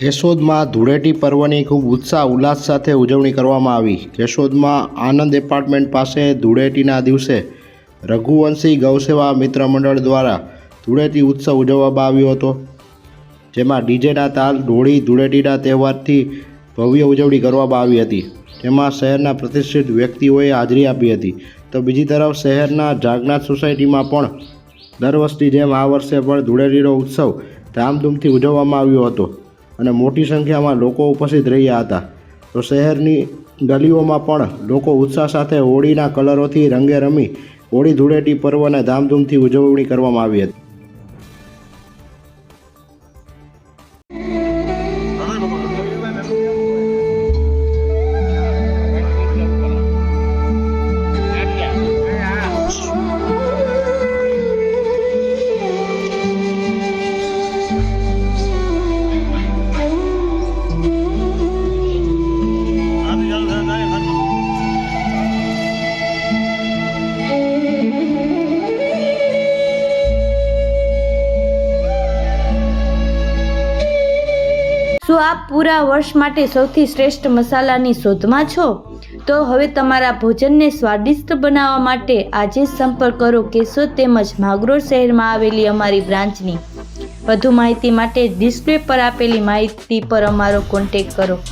કેશોદમાં ધૂળેટી પર્વની ખૂબ ઉત્સાહ ઉલ્લાસ સાથે ઉજવણી કરવામાં આવી। કેશોદમાં આનંદ એપાર્ટમેન્ટ પાસે ધૂળેટીના દિવસે રઘુવંશી ગૌસેવા મિત્ર મંડળ દ્વારા ધૂળેટી ઉત્સવ ઉજવવામાં આવ્યો હતો, જેમાં ડીજેના તાલ ઢોળી ધૂળેટીના તહેવારથી ભવ્ય ઉજવણી કરવામાં આવી હતી। તેમાં શહેરના પ્રતિષ્ઠિત વ્યક્તિઓએ હાજરી આપી હતી, તો બીજી તરફ શહેરના જાગનાથ સોસાયટીમાં પણ દર વર્ષની જેમ આ વર્ષે પણ ધૂળેટીનો ઉત્સવ ધામધૂમથી ઉજવવામાં આવ્યો હતો અને મોટી સંખ્યામાં લોકો ઉપસ્થિત રહ્યા હતા। તો શહેરની ગલીઓમાં પણ લોકો ઉત્સાહ સાથે હોળીના કલરોથી રંગે રમી હોળી ધૂળેટી પર્વને ધામધૂમથી ઉજવણી કરવામાં આવી હતી। શું આપ પૂરા વર્ષ માટે સૌથી શ્રેષ્ઠ મસાલાની શોધમાં છો? તો હવે તમારા ભોજનને સ્વાદિષ્ટ બનાવવા માટે આજે જ સંપર્ક કરો કેશોદ તેમજ માંગરોળ શહેરમાં આવેલી અમારી બ્રાન્ચની। વધુ માહિતી માટે ડિસ્પ્લે પર આપેલી માહિતી પર અમારો કોન્ટેક્ટ કરો।